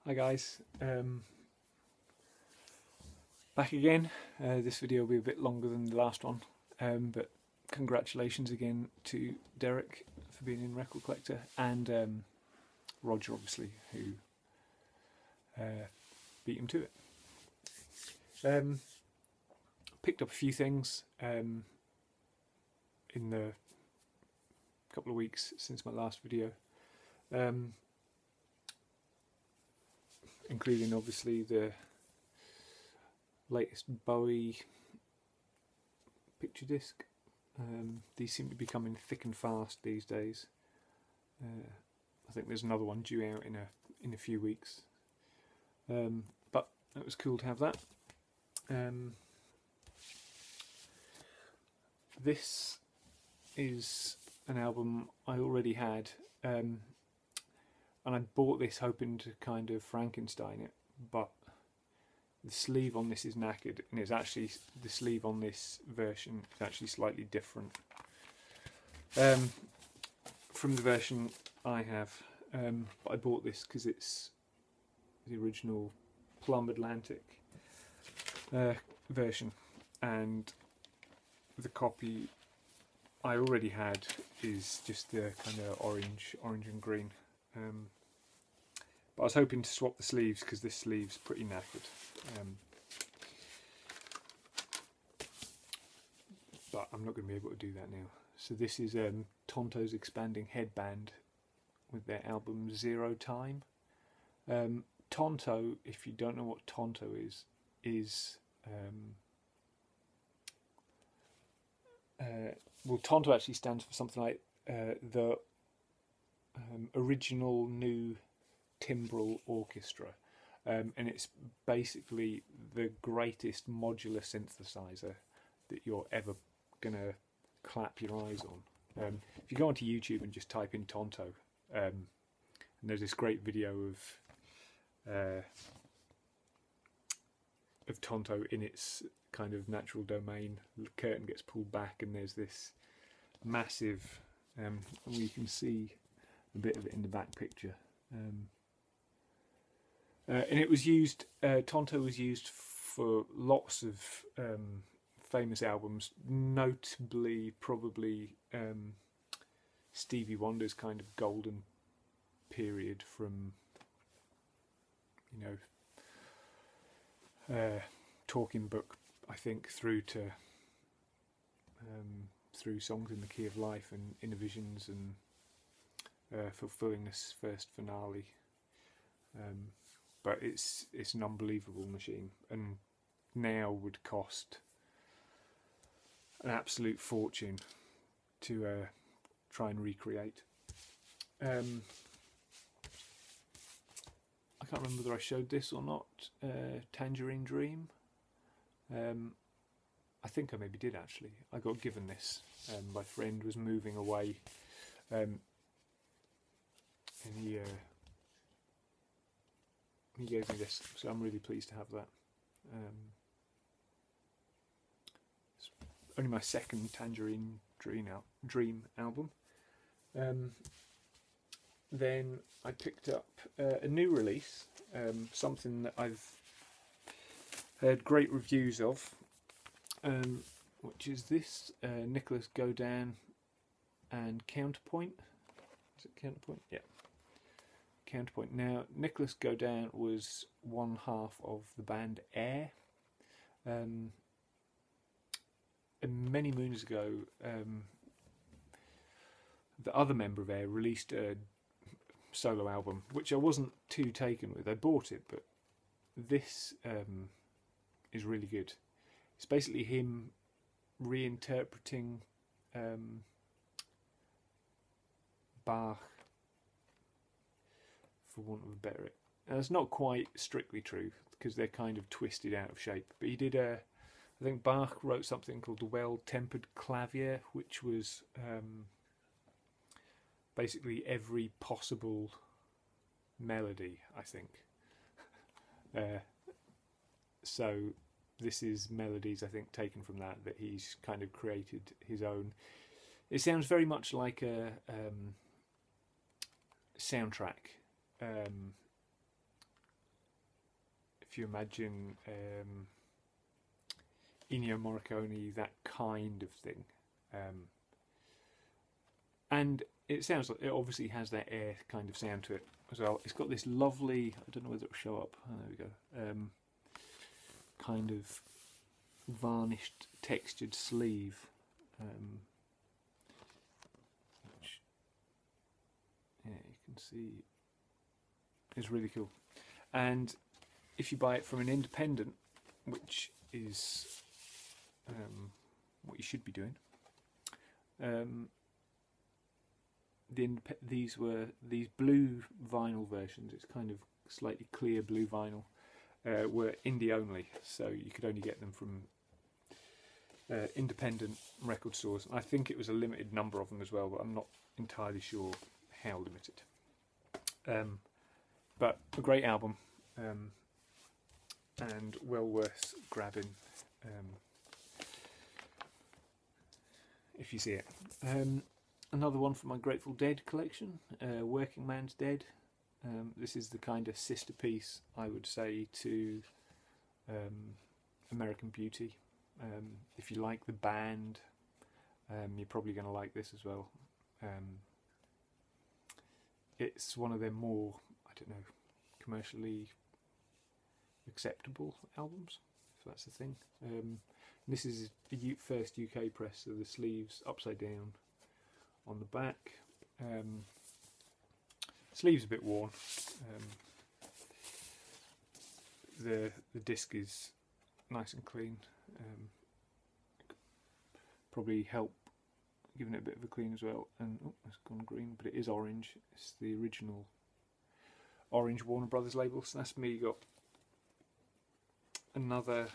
Hi guys, back again. This video will be a bit longer than the last one, but congratulations again to Derek for being in Record Collector, and Roger obviously, who beat him to it. Picked up a few things in the couple of weeks since my last video. Including obviously the latest Bowie picture disc. These seem to be coming thick and fast these days. I think there's another one due out in a few weeks. But it was cool to have that. This is an album I already had. And I bought this hoping to kind of Frankenstein it, but the sleeve on this is knackered, and it's actually, the sleeve on this version is actually slightly different from the version I have. But I bought this because it's the original Plum Atlantic version, and the copy I already had is just the kind of orange and green. But I was hoping to swap the sleeves because this sleeve's pretty knackered. But I'm not going to be able to do that now. So this is Tonto's Expanding Headband with their album Zero Time. Tonto, if you don't know what Tonto is well, Tonto actually stands for something like the original new timbral orchestra, and it's basically the greatest modular synthesizer that you're ever gonna clap your eyes on. If you go onto YouTube and just type in Tonto, and there's this great video of Tonto in its kind of natural domain. The curtain gets pulled back and there's this massive, you can see a bit of it in the back picture, and it was used, Tonto was used for lots of famous albums, notably probably Stevie Wonder's kind of golden period from, you know, Talking Book, I think, through to through Songs in the Key of Life and Inner Visions, and fulfilling this first finale. But it's an unbelievable machine, and now would cost an absolute fortune to try and recreate. I can't remember whether I showed this or not. Tangerine Dream. I think I maybe did actually. I got given this. My friend was moving away, and he gave me this, so I'm really pleased to have that. It's only my second Tangerine Dream album. Then I picked up a new release, something that I've heard great reviews of, which is this Nicholas Godin and Counterpoint. Is it Counterpoint? Yeah. Counterpoint. Now, Nicholas Godin was one half of the band Air. And many moons ago, the other member of Air released a solo album, which I wasn't too taken with. I bought it, but this is really good. It's basically him reinterpreting Bach, for want of a better. And it's not quite strictly true because they're kind of twisted out of shape. But he did I think Bach wrote something called the Well-Tempered Clavier, which was basically every possible melody, I think. So this is melodies, I think, taken from that he's kind of created his own. It sounds very much like a soundtrack if you imagine Ennio Morricone, that kind of thing. And it sounds like it obviously has that air kind of sound to it as well. It's got this lovely, I don't know whether it'll show up, oh, there we go, kind of varnished textured sleeve, which, yeah, you can see is really cool. And if you buy it from an independent, which is what you should be doing, these blue vinyl versions, it's kind of slightly clear blue vinyl, were indie only, so you could only get them from independent record stores. I think it was a limited number of them as well, but I'm not entirely sure how limited. But a great album, and well worth grabbing if you see it. Another one from my Grateful Dead collection, Working Man's Dead. This is the kind of sister piece, I would say, to American Beauty. If you like the band, you're probably going to like this as well. It's one of their more, I don't know, commercially acceptable albums, if that's the thing. This is the first UK press, so the sleeves upside down on the back. Sleeves a bit worn. The disc is nice and clean. Probably help giving it a bit of a clean as well. And oh, it's gone green, but it is orange. It's the original orange Warner Brothers label. So that's me got another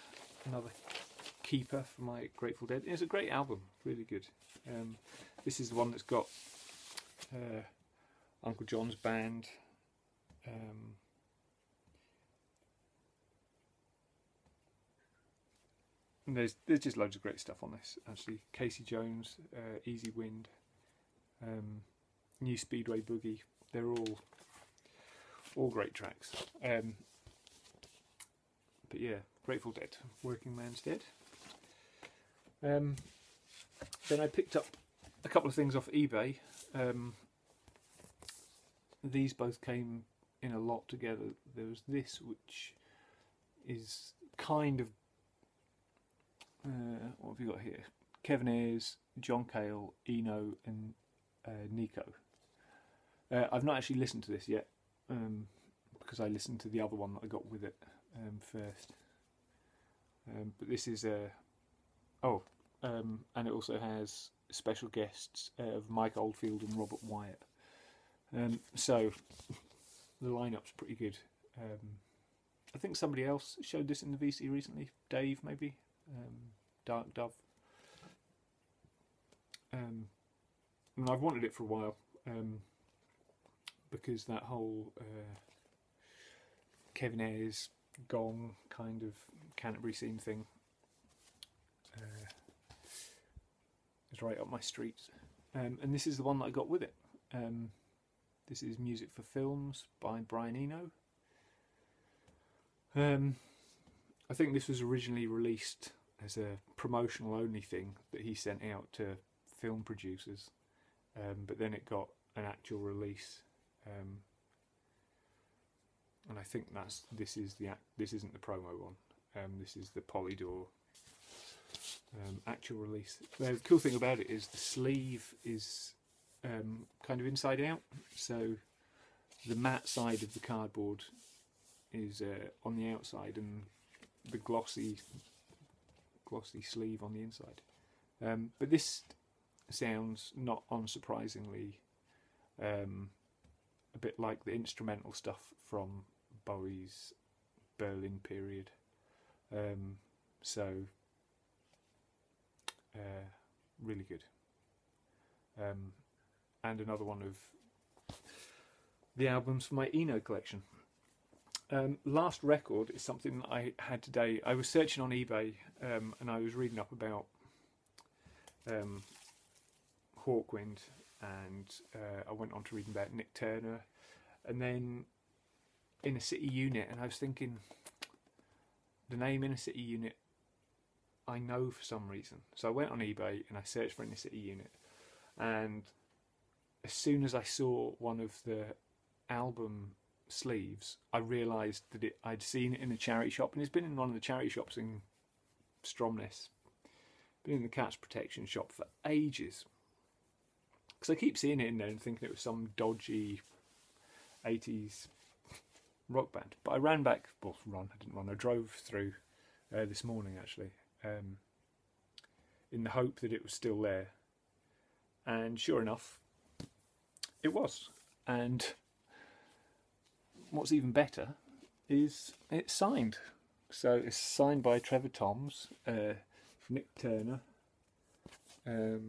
keeper for my Grateful Dead. It's a great album, really good. This is the one that's got Uncle John's band. And there's just loads of great stuff on this. Actually, Casey Jones, Easy Wind, New Speedway Boogie. They're all great tracks. But yeah, Grateful Dead, Working Man's Dead. Then I picked up a couple of things off eBay. These both came in a lot together. There was this, which is kind of what have we got here? Kevin Ayers, John Cale, Eno, and Nico. I've not actually listened to this yet, because I listened to the other one that I got with it first. But this is and it also has special guests of Mike Oldfield and Robert Wyatt. So the lineup's pretty good. I think somebody else showed this in the VC recently. Dave, maybe. Dark Dove. And I've wanted it for a while, because that whole Kevin Ayers gong kind of Canterbury scene thing is right up my street. And this is the one that I got with it. This is Music for Films by Brian Eno. I think this was originally released as a promotional only thing that he sent out to film producers, but then it got an actual release, and I think this isn't the promo one. This is the Polydor actual release. The cool thing about it is the sleeve is kind of inside out, so the matte side of the cardboard is on the outside, and the glossy sleeve on the inside. But this sounds, not unsurprisingly, a bit like the instrumental stuff from Bowie's Berlin period. So really good. And another one of the albums for my Eno collection. Last Record is something that I had today. I was searching on eBay, and I was reading up about Hawkwind, and I went on to reading about Nick Turner, and then In a City Unit, and I was thinking, the name Inner City Unit I know for some reason. So I went on eBay and I searched for Inner City Unit, and as soon as I saw one of the album sleeves, I realised that I'd seen it in a charity shop, and it's been in one of the charity shops in Stromness, been in the Cats Protection shop for ages. Because I keep seeing it in there and thinking it was some dodgy 80s rock band. But I ran back, well, I drove through this morning actually, in the hope that it was still there. And sure enough, it was. And what's even better is it's signed. So it's signed by Trevor Toms, Nick Turner. I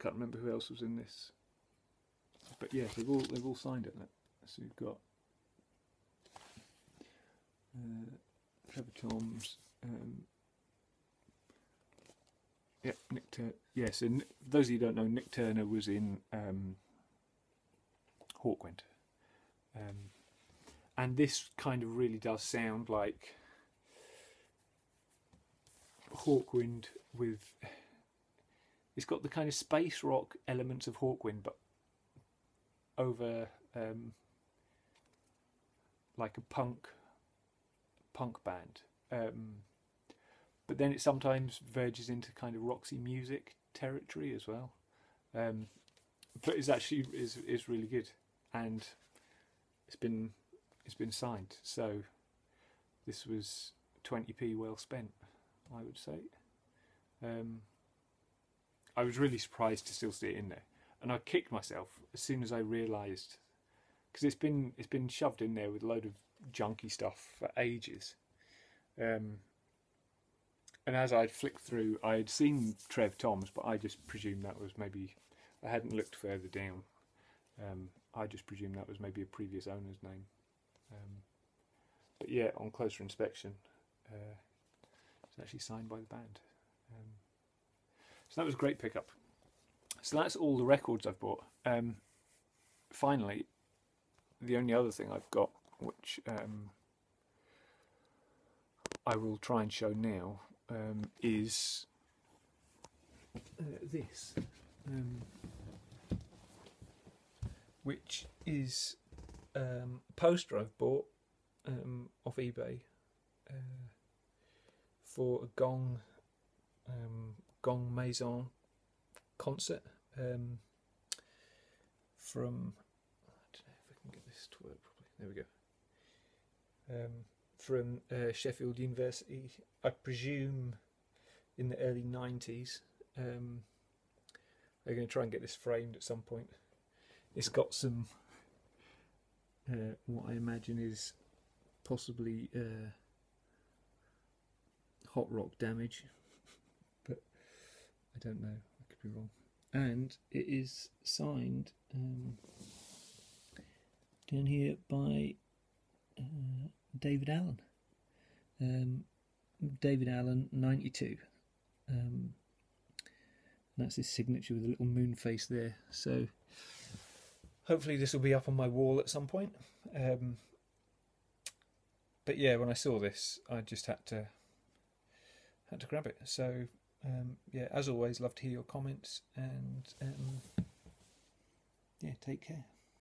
can't remember who else was in this, but yeah, they've all signed it. So you've got Trevor Toms. Yeah, Nick Turner. Yeah, so those of you who don't know, Nick Turner was in Hawkwind. And this kind of really does sound like Hawkwind with... It's got the kind of space rock elements of Hawkwind, but over like a punk band. But then it sometimes verges into kind of Roxy Music territory as well. But it's actually is really good, and it's been signed. So this was 20p well spent, I would say. I was really surprised to still see it in there, and I kicked myself as soon as I realised, because it's been shoved in there with a load of junky stuff for ages. And as I'd flicked through, I had seen Trev Toms, but I just presumed that was maybe, I hadn't looked further down. I just presumed that was maybe a previous owner's name. But yeah, on closer inspection, it's actually signed by the band. So that was a great pickup. So that's all the records I've bought. Finally, the only other thing I've got, which I will try and show now, is this, which is a poster I've bought off eBay for a Gong Maison concert from, I don't know if I can get this to work properly. There we go. From Sheffield University, I presume in the early 90s. They're going to try and get this framed at some point. It's got some what I imagine is possibly hot rock damage, but I don't know, I could be wrong. And it is signed down here by David Allen. David Allen 92. That's his signature with a little moon face there. So hopefully this will be up on my wall at some point. But yeah, when I saw this, I just had to grab it. So yeah, as always, love to hear your comments, and yeah, take care.